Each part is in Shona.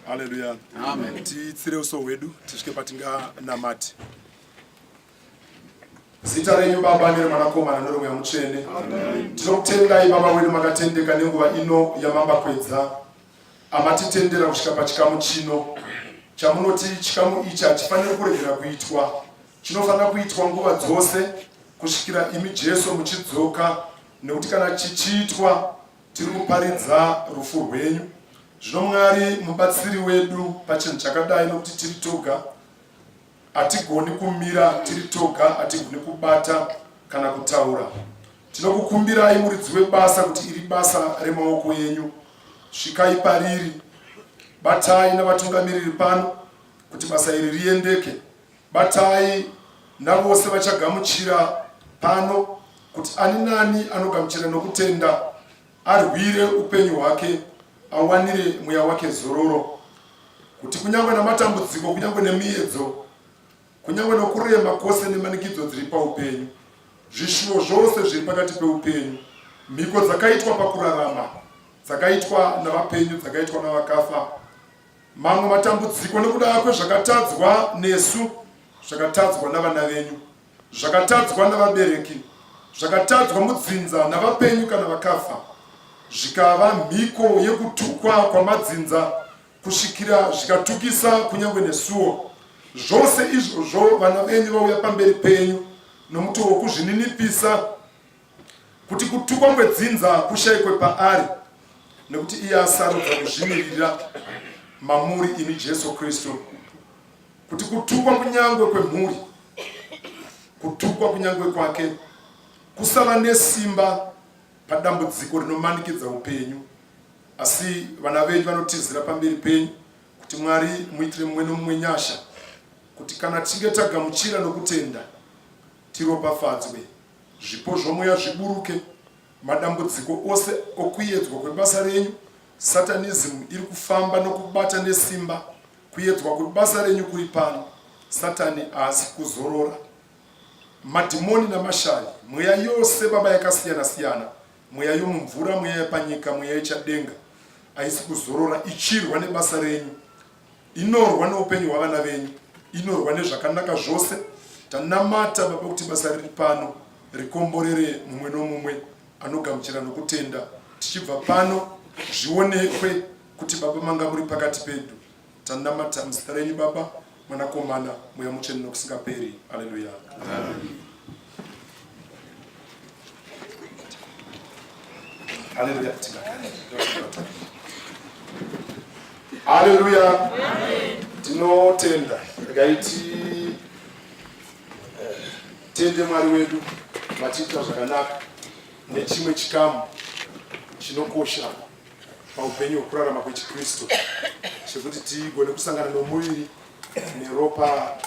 Hallelujah. Amen. Titsire uso hwedu tisvike patinga namati. Zita renyu Baba nereMwanakomana neroMweya Mutsvene. Tinokutendai Baba wedu makatendeka nenguva ino yamambakwedza. Amatitendera kusvika pachikamu chino. Chamunoti chikamu ichi hachifaniri kuregera kuitwa. Chinofanira kuitwa nguva dzose kusvikira imi Jesu muchidzoka, nekuti kana chichiitwa tiri kuparidza rufu rwenyu. Zvino Mwari mubatsiri wedu pachinhu chakadai, nokuti tiri toga, hatigoni kumira tiri toga, hatigoni kubata kana kutaura. Tinokukumbirai muridzi webasa kuti iri basa remaoko yenyu. Svikai pariri, batai navatungamiriri pano kuti basa iri riendeke. Batai navose vachagamuchira pano kuti ani nani anogamuchira nokutenda arwire upenyu hwake, awanire mweya wake zororo, kuti kunyangwe namatambudziko, kunyangwe nemiedzo, kunyangwe nokurema kwose nemanikidzo dziri paupenyu, zvishuvo zvose zviri pakati peupenyu, mhiko dzakaitwa pakurarama, dzakaitwa navapenyu, dzakaitwa navakafa, mamwe matambudziko nekuda kwezvakatadzwa nesu, zvakatadzwa navana venyu, zvakatadzwa navabereki, zvakatadzwa mudzinza navapenyu kana vakafa, zvikava mhiko yekutukwa kwamadzinza kusvikira zvikatukisa kunyangwe nesuwo. Zvose izvozvo vana venyu vauya pamberi penyu nomuto wokuzvininipisa kuti kutukwa kwedzinza kushayikwe paari, nekuti iye asarudza kuzvimirira mamuri imi Jesu Kristu. Kuti kutukwa kunyangwe kwemhuri, kutukwa kunyangwe kwake, kusava nesimba padambudziko rinomanikidza upenyu. Asi vana venyu vanotizira pamberi penyu kuti Mwari muitire mumwe nomumwe nyasha, kuti kana tinge tagamuchira nokutenda tiropafadzwe, zvipo zvomweya zviburuke, madambudziko ose okuedzwa kwebasa renyu, satanism iri kufamba nokubata nesimba, kuedzwa kwebasa renyu kuri pano, Satani haasi kuzorora. Madhimoni namashari, mweya yose Baba yakasiyana siyana, mweya yomumvura, mweya yepanyika, mweya yechadenga, haisi kuzorora, ichirwa nebasa renyu, inorwa noupenyu hwavana venyu, inorwa nezvakanaka zvose. Tanamata Baba kuti basa riri pano rikomborere mumwe nomumwe anogamuchira nokutenda. Tichibva pano zvionekwe kuti Baba manga muri pakati pedu. Tanamata muzita renyu Baba, Mwanakomana, Mweya Mutsvene nokusingaperi. Haleluya. Amen. Haleluya. Haleluya. Tinotenda gaiti tende Mwari wedu matiita zvakanaka nechimwe chikamu chinokosha paupenyu hwekurarama kwechikristu chekuti tigone kusangana nomuviri neropa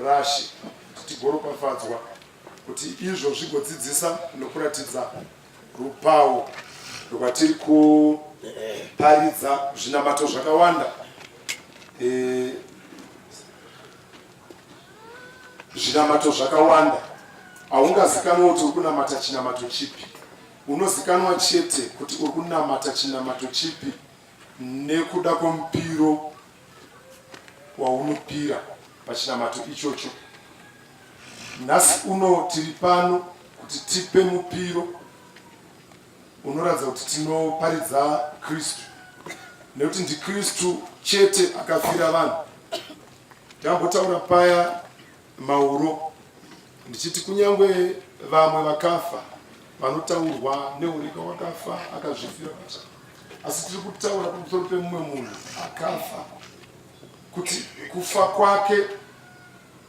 raShe, kuti tigoropafadzwa, kuti izvo zvigodzidzisa nokuratidza rupawo rwatiri kuparidza zvinamato zvakawanda. Zvinamato zvakawanda haungazikanwa kuti uri kunamata chinamato chipi. Unozikanwa chete kuti uri kunamata chinamato chipi nekuda kwomupiro waunopira pachinamato ichocho. Nhasi uno tiri pano kuti tipe mupiro unoratidza kuti tinoparidza Kristu, nekuti ndiKristu chete akafira vanhu. Ndambotaura paya mauro ndichiti kunyangwe vamwe vakafa vanotaurwa neureka wakafa akazvifira pacha, asi tiri kutaura pamusoro pemumwe munhu akafa, kuti kufa kwake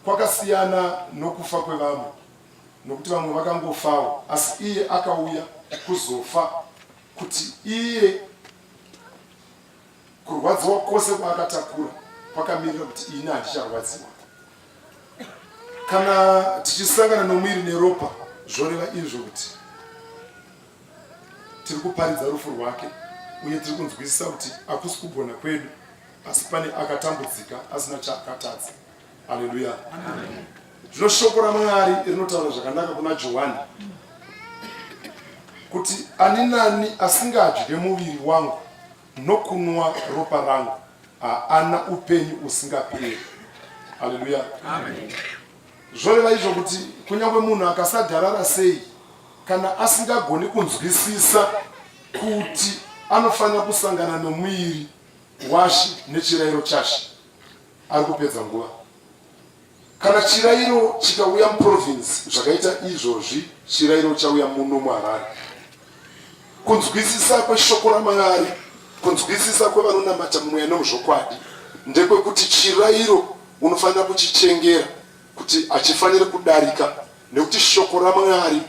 kwakasiyana nokufa kwevamwe, nokuti vamwe vakangofawo, asi iye akauya kuzofa kuti iye kurwadziwa kwose kwaakatakura kwakamirira kuti ini handicharwadziwa. Kana tichisangana nomuviri neropa, zvoreva izvo kuti tiri kuparidza rufu rwake, uye tiri kunzwisisa kuti hakusi kugona kwedu, asi pane akatambudzika asina chaakatadza. Haleluya. Zvino shoko raMwari rinotaura zvakanaka kuna Johani kuti ani nani asingadye muviri wangu nokunwa ropa rangu haana upenyu usingaperi. Haleluya. Zvoreva izvo kuti kunyange munhu akasadharara sei, kana asingagoni kunzwisisa kuti anofanira kusangana nomuviri waShe nechirayiro chaShe, ari kupedza nguva. Kana chirayiro chikauya muprovinsi zvakaita izvozvi, chirayiro chauya muno muHarare. Kunzwisisa kweshoko raMwari, kunzwisisa kwevanonamata mumweya nomuzvokwadi, ndekwekuti chirayiro unofanira kuchichengera kuti hachifaniri kudarika, nekuti shoko raMwari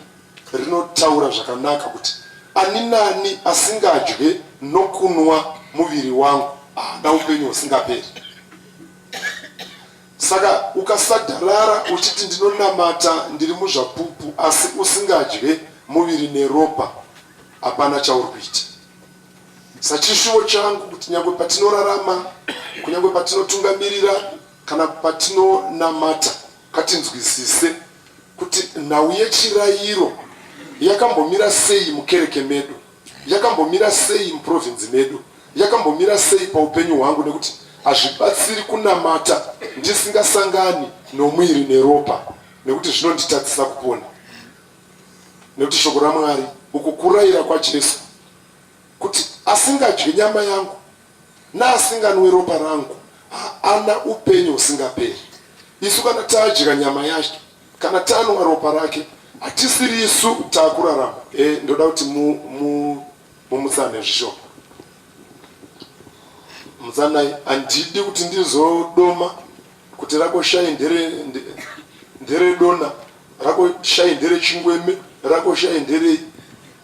rinotaura zvakanaka kuti ani nani asingadye nokunwa muviri wangu haana upenyu husingaperi. Saka ukasadharara uchiti ndinonamata ndiri muzvapupu asi usingadye muviri neropa, hapana chauri kuita. Sachishuvo changu kuti nyangwe patinorarama, kunyangwe patinotungamirira, kana patinonamata, katinzwisise kuti nhau yechirayiro yakambomira sei mukereke medu, yakambomira sei muprovinsi medu, yakambomira sei paupenyu hwangu, nekuti hazvibatsiri kunamata ndisingasangani nomuviri neropa, nekuti zvinonditadzisa kupona. Nekuti shoko raMwari uku kurayira kwaJesu kuti asingadye nyama yangu naasinganwe ropa rangu haana upenyu husingaperi. Isu kana tadya nyama yake, kana tanwa ropa rake, hatisiri isu taakurarama. Ndoda kuti mumutsane zvishoma. Mutsanai, handidi kuti ndizodoma kuti rakoshai ndere dona, rakoshai ndere chingweme, rakoshai ndere,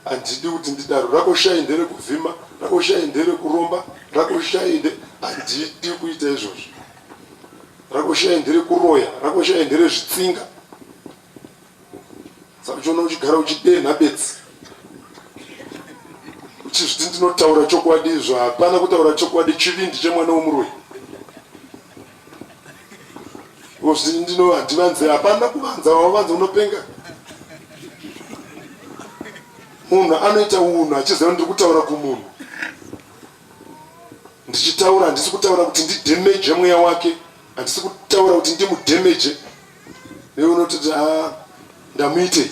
handidi kuti ndidaro, rakoshai ndere kuvhima, rakoshai ndere kuromba, rakoshai ndere, handidi kuita izvozvo. Rakoshai ndere kuroya, rakoshai ndere zvitsinga. Saka uchiona uchigara uchidenha bedzi, uchizviti ndinotaura chokwadi izvo, hapana kutaura chokwadi, chivindi chemwana womuroyi. Uzviti ndinohandivanze, hapana kuvanza, wavanza unopenga. Munhu anoita unhu achiziva ndiri kutaura kumunhu. Ndichitaura handisi kutaura kuti ndidhemeje mweya wake, handisi kutaura kuti ndimudhemeje. Neunototi ndamuitei,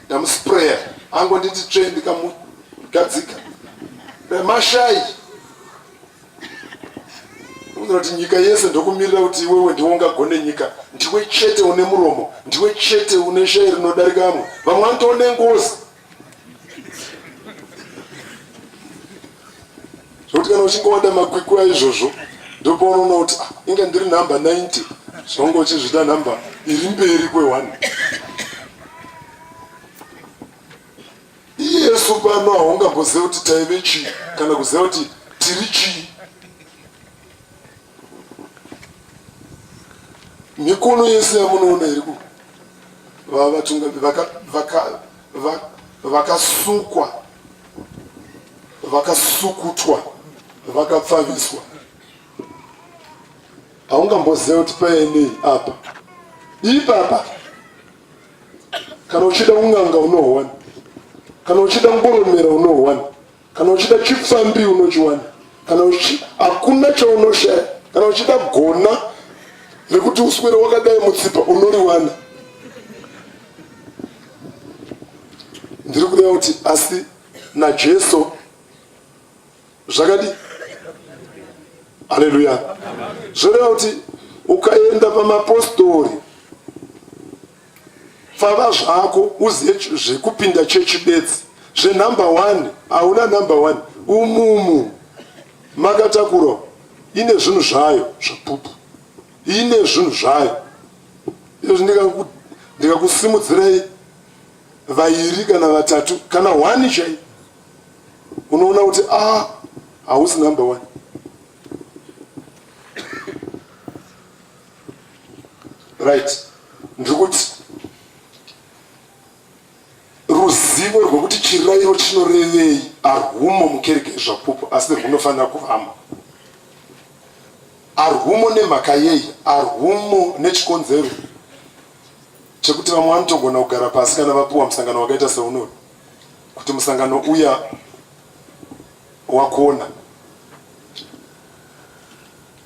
ndamuspreya, angonditi tsve ndikamugadzika. Mashai unoona kuti nyika yese ndokumirira kuti iwewe ndiwe ungagone nyika, ndiwe chete une muromo, ndiwe chete une shai rinodarika amwe, vamwe vanotoone ngozi. Zvokuti kana uchinge wada makwikwi aizvozvo, ndopaunoona kuti inge ndiri namba 90, zvonge uchizvida namba iri mberi kwe1. Yesu isu pano haungamboziva kuti taive chii kana kuziva kuti tiri chii. Mikono yese yamunoona iri vakasukwa, vakasukutwa, vakapfaviswa. Haungamboziva kuti painei apa ipapa. Kana uchida unganga unowana, kana uchida ngoromera unowana, kana uchida chipfambi unochiwana, kana hakuna chaunoshaya, kana uchida gona rekuti uswere wakadai mutsipa unoriwana. Ndiri kureva kuti asi naJesu zvakadi. Haleluya. Zvoreva kuti ukaenda pamapostori pfava zvako uzive zvekupinda chechi bedzi. Zvenumber 1 hauna number 1 umumu makatakurwa ine zvinhu zvayo zvapupu, ine zvinhu zvayo. Izvi ndikakusimudzirai vairi kana vatatu kana 1 chai unoona kuti hausi number 1. Right. Ndikuti ruzivo rwekuti chirayiro chinorevei harwumo mukereke zvapupu, asi runofanira kuvamo. Harwumo nemhaka yei, harwumo nechikonzero chekuti vamwe vanotogona kugara pasi kana vapiwa musangano wakaita seunori, kuti musangano uya wakona.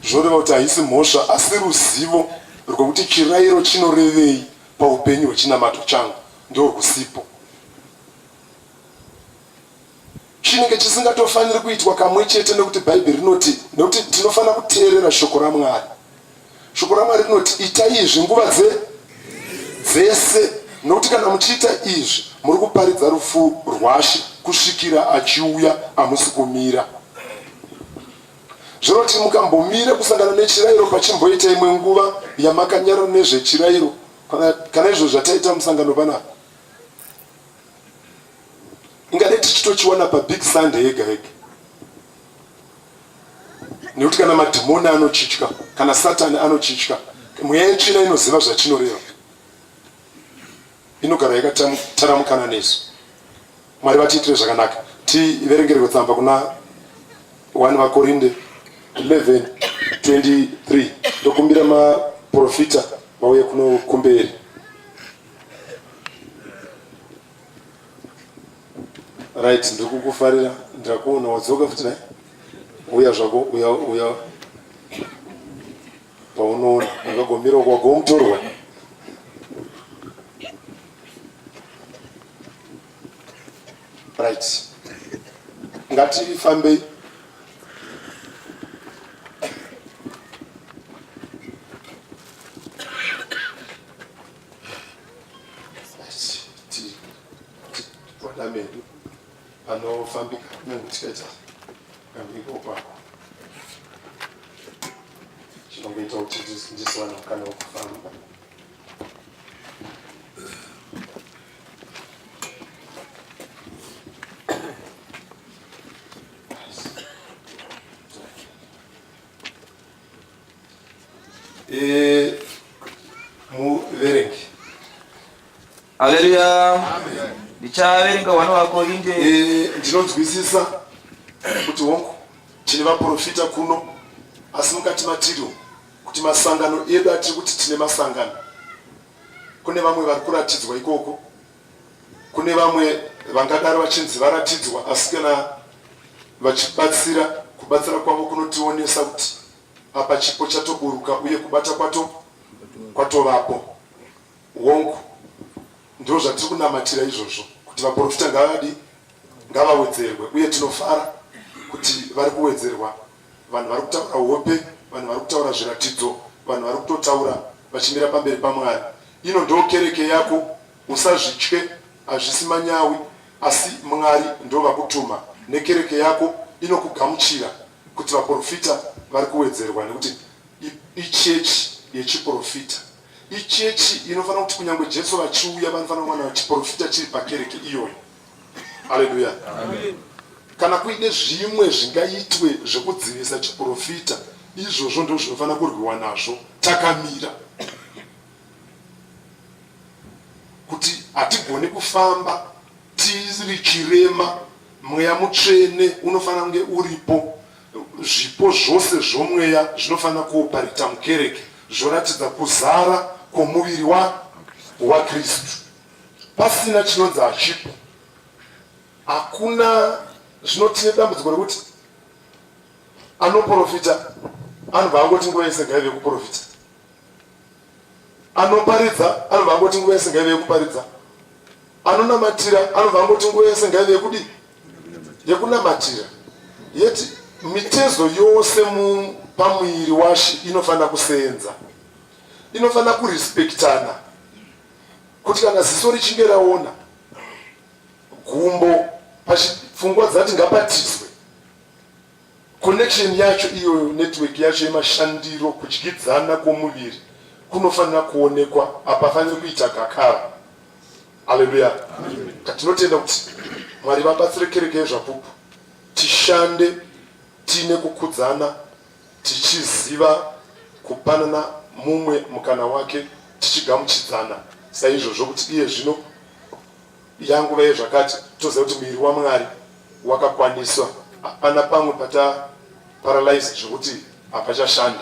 Zvoreva kuti haisi mhosva, asi ruzivo rwekuti chirayiro chinorevei paupenyu hwechinamato changu ndorwusipo. Chinenge chisingatofaniri kuitwa kamwe chete nekuti Bhaibheri rinoti, nekuti tinofanira kuteerera shoko raMwari. Shoko raMwari rinoti itai izvi nguva dzese, nokuti kana muchiita izvi muri kuparidza rufu rwaShe kusvikira achiuya, hamusi kumira. Zvinoti mukambomira kusangana nechirayiro pachimboita imwe nguva yamakanyarara nezvechirayiro, kana izvo zvataita musangano panapa, ingadai tichitochiwana paBig Sunday yega yega. Nekuti kana madhimoni anochitya, kana Satani anochitya, mweya yetsvina inoziva zvachinoreva, inogara yakataramukana nesu. Mwari vatiitire zvakanaka. Tiverengerwe tsamba kuna 1 vaKorinde 11:23. Ndokumbira maprofita vauye kuno kumberi. Right, ndikukufarira, ndakuona wadzoka futi naye. Uya zvako, uya paunoona ungagomira kwagomutorwa. Right. Ngatifambei. Medu panofambika nekutyeta kambikopa chinongoita kuti ndisiwana mukana wokufamba. Muverengi. Haleluya. Ndichaverenga 1 vaKorinde. Ndinonzwisisa kuti hongu tine vaprofita kuno, asi mukati matiriwo kuti masangano edu atiri kuti tine masangano, kune vamwe vari kuratidzwa ikoko, kune vamwe vangadaro vachinzi varatidzwa, asi kana vachibatsira, kubatsira kwavo kunotionesa kuti apa chipo chatoburuka uye kubata kwatovapo. Hongu ndiro zvatiri kunamatira izvozvo, kuti vaprofita ngavawedzerwe, uye tinofara kuti vari kuwedzerwa. Vanhu vari kutaura hope, vanhu vari kutaura zviratidzo, vanhu vari kutotaura vachimira pamberi paMwari. Ino ndo kereke yako, usazvitye, hazvisi manyawi, asi Mwari ndo vakutuma nekereke yako inokugamuchira kuti vaprofita vari kuwedzerwa, nekuti ichechi yechiprofita. Ichechi inofanira kuti kunyange Jesu vachiuya vanofanira kuwana chiprofita chiri pakereke iyoyo. Haleluya. Kana kuine zvimwe zvingaitwe zvekudzivisa chiprofita, izvozvo ndizvo zvinofanira kurwiwa nazvo takamira, kuti hatigoni kufamba tiri chirema. Mweya mutsvene unofanira kunge uripo, zvipo zvose zvomweya zvinofanira kuoparita mukereke, zvoratidza kuzara kwomuviri wa Kristu. Pasina chinonzi hachipo. Hakuna zvinotine dambudziko rekuti anoprofita anobva angoti nguva yese ngaive kuprofita, anoparidza anobva angoti nguva yese ngaive kuparidza, anonamatira anobva angoti nguva yese ngaive yekudi yekunamatira. Yeti mitezo yose pamwiri washe inofanira kusenza, inofanira kurespektana, kuti kana ziso richinge raona gumbo pfungwa dzati ngapatiswe, connection yacho iyo network yacho yemashandiro, kudyidzana kwomuviri kunofanira kuonekwa, hapafaniri kuita gakara. Haleluya. Tinotenda kuti Mwari vabatsire kereke yezvapupu, tishande tine kukudzana, tichiziva kupanana mumwe mukana wake, tichigamuchidzana saizvozvo kuti iye zvino yanguva yezvakati toziva kuti mwiri waMwari wakakwaniswa, hapana pamwe pata paralyze zvokuti hapachashanda.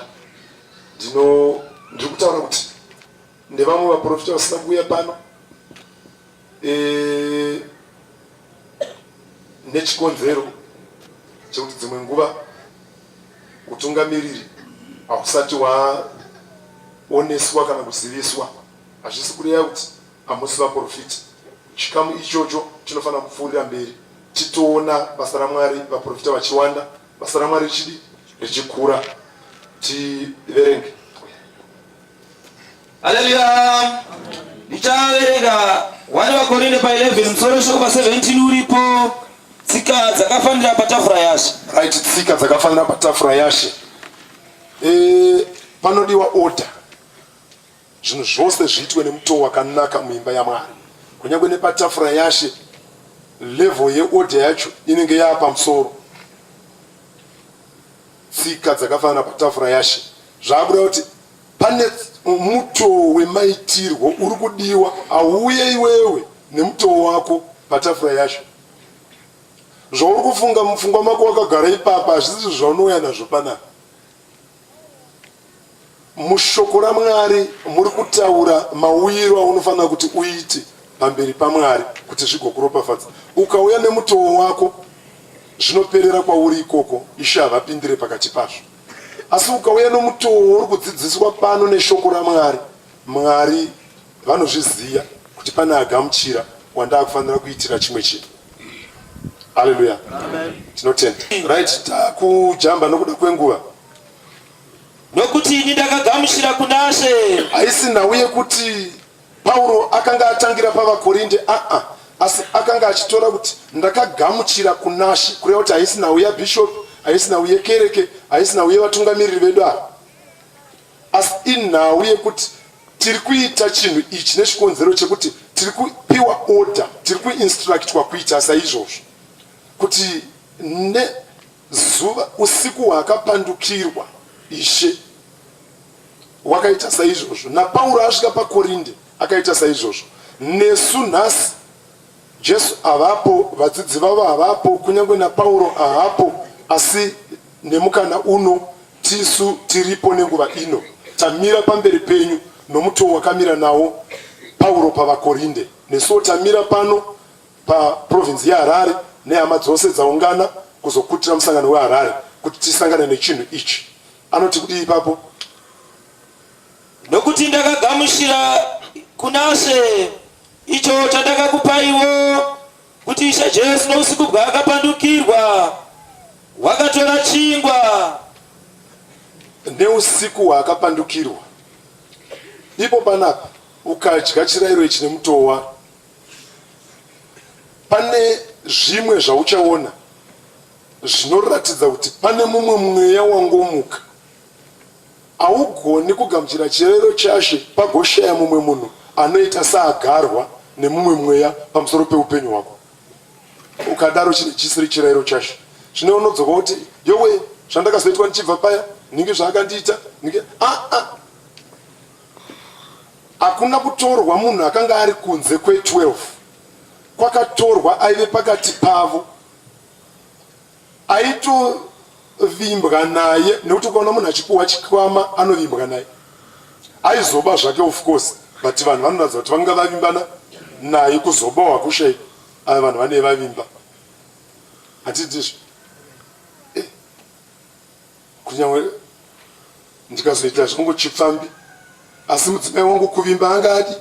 Ndiri kutaura kuti ndevamwe vaprofita vasina kuuya pano nechikonzero chekuti dzimwe nguva utungamiriri hausati waoneswa kana kuziviswa. Hazvisi kureva kuti hamusi vaprofita. Chikamu ichocho chinofanira kupfuurira mberi, titoona basa raMwari, vaprofita vachiwanda, basa raMwari richikura. Tiverenge. Haleluya. Ndichaverenga 1 Vakorinde pa11 musoro shoko pa17 uripo, tsika dzakafanira patafura yashe. Right, tsika dzakafanira patafura yashe. Panodiwa order. Zvinhu zvose zviitwe nemutoo wakanaka muimba yaMwari. Kunyange nepatafura yashe, level yeorder yacho inenge yapamusoro. Tsika dzakafanira patafura yashe. Zvabuda kuti pane mutoo wemaitirwo uri kudiwa, auye iwewe nemutoo wako patafura yacho. Zvauri kufunga mupfungwa mako wakagara ipapa hazvisi zvaunouya nazvo panapa. Mushoko raMwari muri kutaura mauiro aunofanira kuti uite pamberi paMwari kuti zvigokuropafadza. Ukauya nemutoo wako zvinoperera kwauri ikoko, Ishe havapindire pakati pazvo. Asi ukauya nomutoo uri kudzidziswa pano neshoko raMwari, Mwari vanozviziva kuti pane agamuchira wanda akufanira kuitira chimwe chinhu. Haleluya. Tinotenda. Right, takujamba nokuda kwenguva. Nokuti ini ndakagamuchira kuna She. Haisi nhau yekuti Pauro akanga atangira pavaKorinde, asi akanga achitora kuti ndakagamuchira kuna She, kureva kuti haisi nhau yaBishop, haisi nhau yekereke, haisi nhau yevatungamiriri vedu ava, asi inhau yekuti tiri kuita chinhu ichi nechikonzero chekuti tiri kupiwa order, tiri kuinstructwa kuita saizvozvo, kuti nezuva usiku hwakapandukirwa Ishe wakaita saizvozvo, naPauro asvika paKorinde akaita saizvozvo. Nesu nhasi Jesu avapo, vadzidzi vavo havapo, kunyange naPauro hahapo, asi nemukana uno tisu tiripo nenguva ino, tamira pamberi penyu nomutoo wakamira nawo Pauro pavaKorinde. Nesuwo tamira pano paprovinsi yaHarare nehama dzose dzaungana kuzokutira musangano weHarare kuti tisangane nechinhu ichi. Anoti kudi ipapo, nokuti ndakagamuchira kuna She icho chandakakupaiwo, kuti Ishe Jesu nousiku bwaakapandukirwa wakatora chingwa. Neusiku hwaakapandukirwa, ipo panapa ukadya chirayiro ichi nemutoo wako, pane zvimwe zvauchaona zvinoratidza kuti pane mumwe mweya wangomuka. Haugoni kugamuchira chirayiro chaShe pagoshaya mumwe munhu anoita saagarwa nemumwe mweya pamusoro peupenyu hwako. ukadaro chine chisiri chirayiro chacho. Zvino unodzoka kuti yowe zvandakazoitwa ndichibva paya ninge zvaakandiita ninge hakuna kutorwa munhu akanga ari kunze kwe12, kwakatorwa aive pakati pavo, aitovimbwa naye, nekuti ukaona munhu achipuhwa chikwama anovimbwa naye. Aizoba zvake of course, but vanhu vanoratidza kuti vanga vavimbana naye kuzobawa kushai. Ava vanhu vane vavimba. Hatidizvo. Kunyange ndikazoita zvangu chipfambi, asi mudzimai wangu kuvimba angadi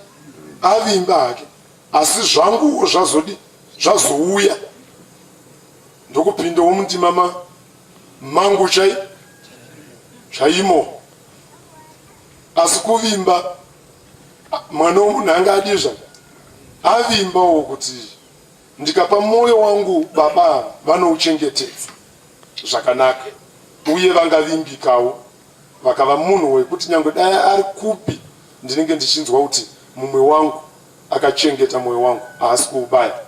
avimba hake, asi zvanguwo zvazouya ndokupindawo mundima mangu chaimo. Asi kuvimba mwana womunhu angadi zvake avimbawo kuti ndikapa mwoyo wangu baba vanouchengetedza zvakanaka, uye vangavimbikawo vakava munhu wekuti nyange dai ari kupi ndinenge ndichinzwa kuti mumwe wangu akachengeta mwoyo wangu haasi kuubaya.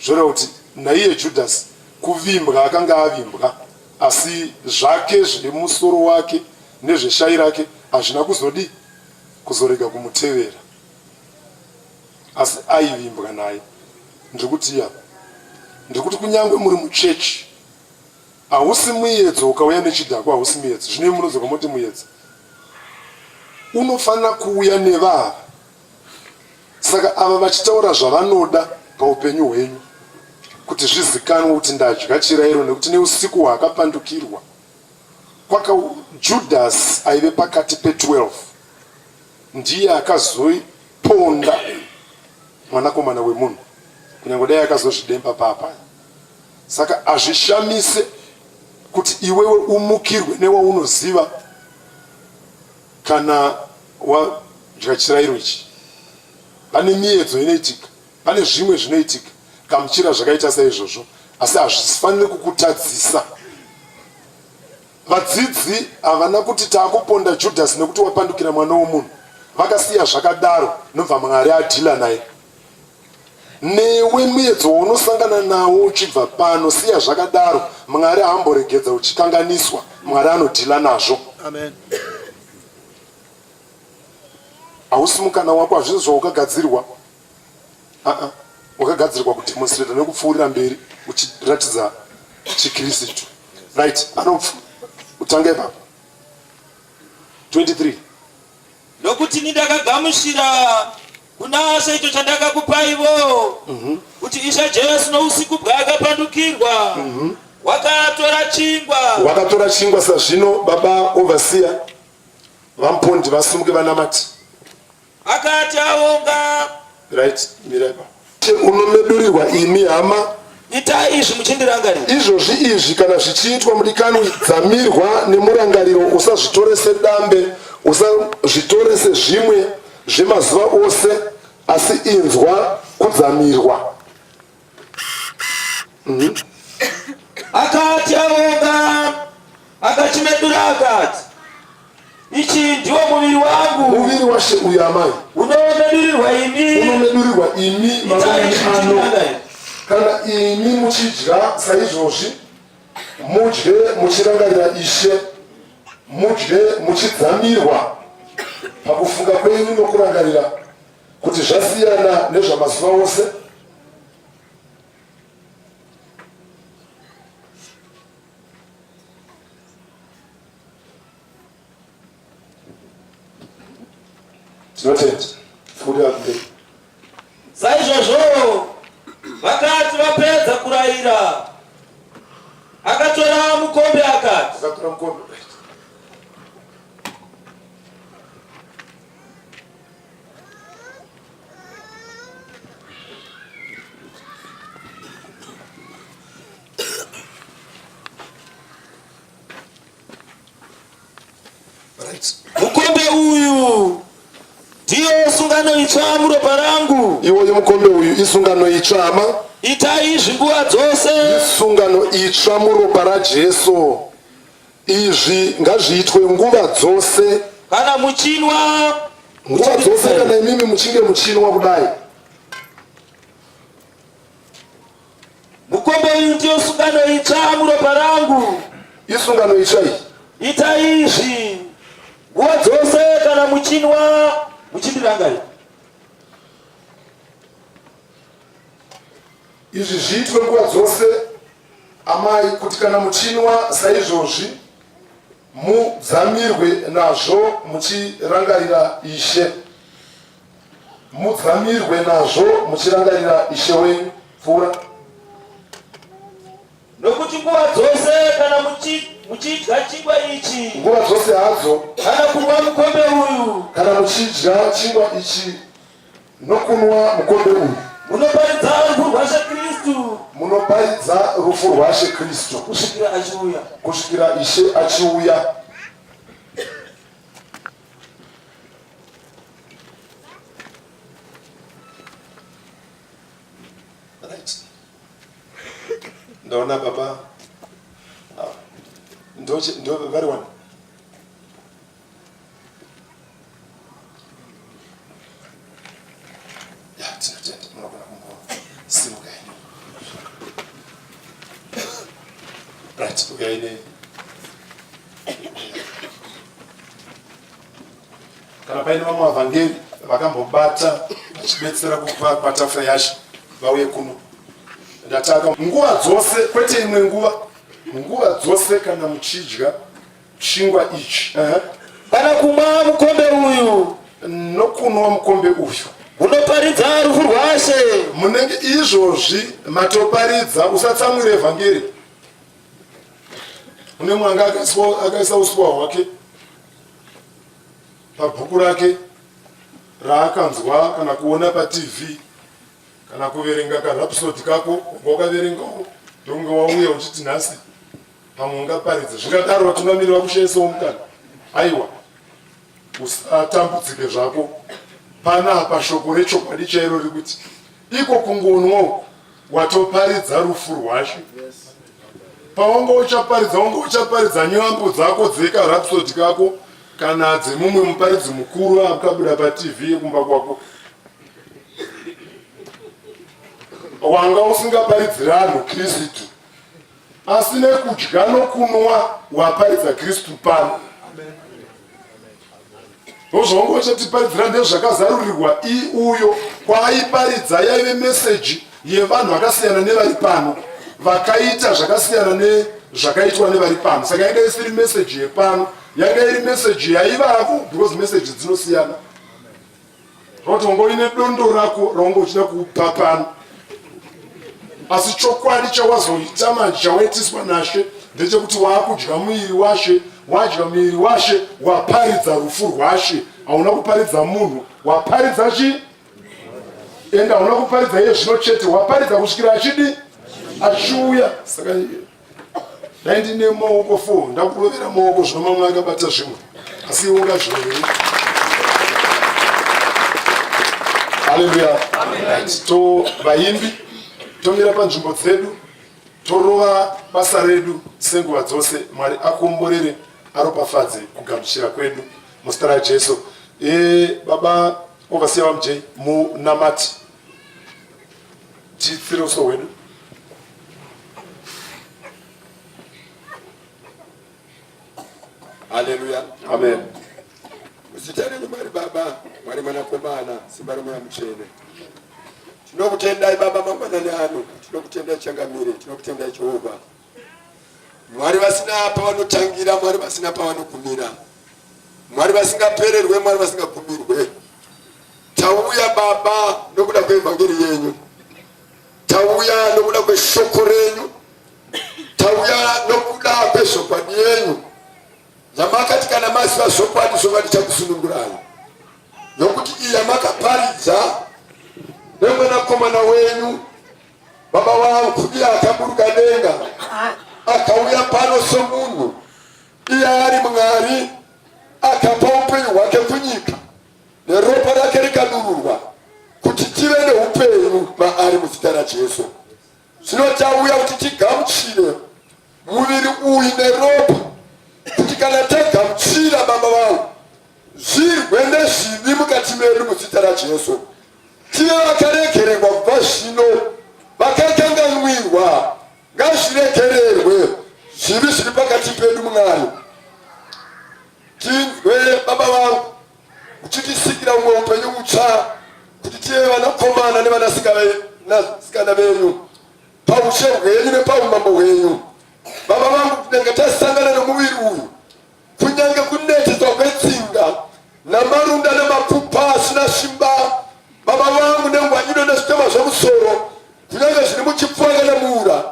Zvoreva kuti naiye Judhasi kuvimbwa akanga avimbwa, asi zvake zviri musoro wake nezveshai rake hazvina kuzorega kumutevera, asi aivimbwa naye. Ndikuti kunyange muri muchechi hausi muedzo, ukauya nechidhako hausi muedzo. Zvino munodzoka moti muedzo unofanira kuuya nevava. Saka ava vachitaura zvavanoda paupenyu hwenyu kuti zvizikanwe kuti ndadya chirayiro, nekuti neusiku hwaakapandukirwa Judhasi aive pakati pe12 ndiye akazoiponda mwanakomana wemunhu, kunyange dai akazozvidemba papa. Saka hazvishamise kuti iwewe umukirwe newaunoziva kana wadya chirayiro ichi. Pane miedzo inoitika, pane zvimwe zvinoitika kamuchira zvakaita saizvozvo, asi hazvifaniri kukutadzisa. Vadzidzi havana kuti taakuponda Judhasi nekuti wapandukira mwana womunhu, vakasiya zvakadaro nobva Mwari adhila naye. Newe muedzo unosangana nawo uchibva pano, siya zvakadaro, Mwari haamboregedza uchikanganiswa, Mwari anodhila nazvo. Amen. Hausi mukana wako, hazvisi zvaukagadzirwa. Wakagadzirwa kudemonstrata nekupfuurira mberi uchiratidza chiKristu. Right, utanga ipapo 23. Nokuti ndakagamuchira kuna She icho chandakakupaivo, kuti Ishe Jesu nousiku bwaakapandukirwa wakatora chingwa. Sazvino baba overseer vamupondi vasumuke vanamati akati aonga. right, miraipa unomedurirwa imi hama, itai izvi muchindirangarira. Izvi kana zvichiitwa mudikanwi, dzamirwa nemurangariro, usazvitore sedambe, usazvitore sezvimwe zvemazuva ose, asi inzwa kudzamirwa. Akati aonga akachimedura akati, ichi ndiwo muviri wangu. Muviri washe uyu amai unomedurirwa imi mangwanani ano. Kana imi muchidya saizvozvi, mudye muchirangarira Ishe, mudye muchidzamirwa pakufunga kwenyu nokurangarira kuti zvasiyana nezvamazuva ose. Tinotenda furia mberi. Saizvozvo vakati vapedza kurayira, akatora mukombe akati, mukombe uyu ndiyo sungano itsva muropa rangu. Iwoyo mukombe uyu isungano itsva. Itai izvi nguva dzose. Isungano itsva muropa raJesu. Izvi ngazviitwe nguva dzose. Kana muchinwa. Nguva dzose kana imimi muchinge muchinwa kudai. mukombe uyu ndiyo sungano itsva muropa rangu. Isungano itsva iyi. Itai izvi nguva dzose kana muchinwa muchindirangarira. Izvi zviitwe nguva dzose amai kuti kana muchinwa saizvozvi mudzamirwe nazvo muchirangarira Ishe. Mudzamirwe nazvo muchirangarira Ishe wenyu. Pfuura. Nokuti nguva dzose kana muchidya chingwa ichi, Nguva dzose hadzo kana kunwa mukombe uyu, kana muchidya chingwa ichi nokunwa mukombe uyu, munoparidza rufu rwaShe Kristu, munoparidza rufu rwaShe Kristu kusvikira achiuya. kusvikira Ishe achiuya. Ndaona baba ndo vari wana ya tinatenda munogona simuka ine right uya ine kana paine vamwe vavhangeri vakambobata vachibetsera kupa patafura yaShe vauye kuno. Ndataka nguva dzose, kwete imwe nguva dzose kana muchidya chingwa ichi Kana kunwa mukombe uyu nokunwa mukombe uyu, munoparidza rufu rwaShe. munenge izvozvi matoparidza. Usatsamwire vhangeri. Une mwanga akaisa uswa hwake pabhuku rake raakanzwa kana kuona paTV kana kuverenga karapsodi kako wakaverengawo ndonge wauya uchiti nhasi pamwe ungaparidza. Zvingadaro vatungamiri vakushayisa mukana. Aiwa, usatambudzike zvako. Panapa shoko rechokwadi chairo riri kuti iko kungonwa watoparidza rufu rwaShe. Pawange uchaparidza nyambo dzako dzekarapsodi kako kana dzemumwe muparidzi mukuru akabuda paTV yekumba kwako, wanga usingaparidzira anhu Kristu, asi nekudya nokunwa waparidza Kristu pano. Ndozvaunge uchatiparidzira ndezvakazarurirwa uyo kwaaiparidza yaive meseji yevanhu vakasiyana nevari pano, vakaita zvakasiyana nezvakaitwa nevari pano. Saka yanga isiri meseji yepano, yanga iri meseji yaivavo, because meseji dzinosiyana. Zvoti unge uine dondo rako raunge uchida kupa pano, asi chokwadi chawazoita manje chawaitiswa naShe ndechekuti waakudya muviri waShe. Wadya muviri waShe waparidza rufu rwaShe. Hauna kuparidza munhu, waparidza chi? Enda hauna kuparidza iye zvino chete, waparidza kusvikira achidi achiuya. Saka dai ndine maoko 4 ndakurovera maoko zvino mamwe akabata zvimwe, asi iwe ungazviroveri. Haleluya. To vaimbi tomira panzvimbo dzedu torova basa redu senguva dzose. Mwari akomborere aropafadze kugamuchira kwedu muzita raJesu. Baba overseer wamJ munamati titsire uso hwedu. Haleluya. Amen. Musitane Mwari Baba, Mwari Mwanakomana, Simba Mweya Mutsvene. Tinokutendai Baba mangwanani ano, tinokutendai Changamire, tinokutendai Jehovha. Mwari vasina pavanotangira, Mwari vasina pavanogumira, Mwari vasingapererwe, Mwari vasingagumirwe. Tauya Baba nokuda kwevhangeri yenyu, tauya nokuda kweshoko renyu, tauya nokuda kwezvokwadi yenyu. Yamakati kana masiva zvokwadi zvokwadi chakusunungurai, nokuti iyi yamakaparidza nemwanakomana wenyu Baba wangu, iye akaburuka denga akauya pano somunhu, iye ari Mwari akapa upenyu hwake kunyika neropa rake rikadururwa kuti tive neupenyu maari muzita raJesu. Zvino tauya kuti tigamuchire muviri uyu neropa, kuti kana tagamuchira Baba vangu zvirwe nezvivi mukati medu muzita raJesu, tive vakaregererwa kubva zvino, vakakanganwirwa ngazviregererwe zvivi zviri pakati pedu Mwari. Tinzwe baba vangu uchitisikira umwe upenyu mutsva kuti tive vanakomana nevanasikana venyu paushe hwenyu nepaumambo hwenyu. Baba vangu tinenge tasangana nomuviri uyu kunyange kunetedzwa kwetsinga namarunda nemapfupa asina simba. Baba vangu nenguva ino nezvitema zvemusoro kunyange zviri muchipfuva kana muura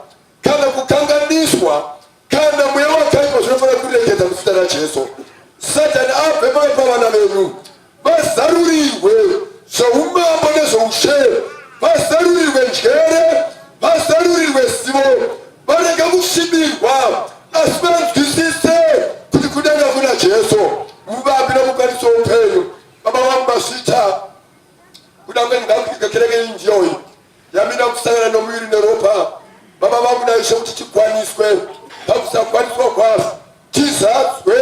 kana kukanganiswa kana mweya wakaipa zvinofanira kureketa muzita raJesu. Satani abve pakati pavana venyu vazarurirwe zveumambo nezveushe, vazarurirwe njere, vazarurirwe zivo, varege kusvimbirwa asi vanzwisise kuti kudenga kuna Jesu muvapi nomukwanisi woupenyu. Baba vangu mazvita kudangwe ndingakereke injoyi yamina kusangana nomuviri neropa. Baba vangu naishe kuti chikwaniswe pakusakwaniswa kwazvo tizadzwe.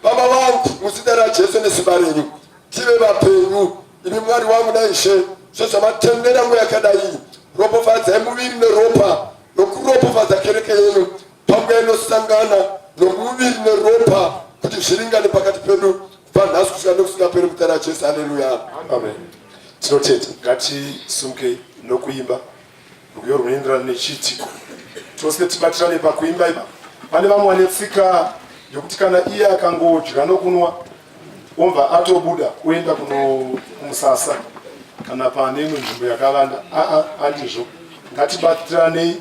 Baba vangu muzita raJesu nesimba renyu tive vapenyu. Imi Mwari wangu naishe zvezvamatendera mweya yakadai ropofadzai muviri neropa nokuropofadza kereke yenyu pamwe inosangana nomuviri neropa kuti zviringane pakati pedu kubva nhasi kusvika nokusingaperi muzita raJesu. Haleluya, amen. Tinotenda ngatisumukei nokuimba rwiyo runoenderana nechiitiko. Tose tibatirane pakuimba ipa. Pane vamwe vane tsika yokuti kana iye akangodya nokunwa omva atobuda kuenda kumusasa kana pane imwe nzvimbo yakavanda. Handizvo, ngatibatiranei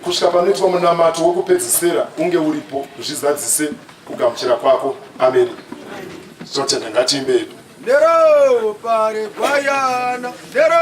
kusvika panoitwa munamato wokupedzisira unge uripo, zvizadzise kugamuchira kwako. Amen. Tinotenda ngatiimbe. Nero pare Bayana, Nero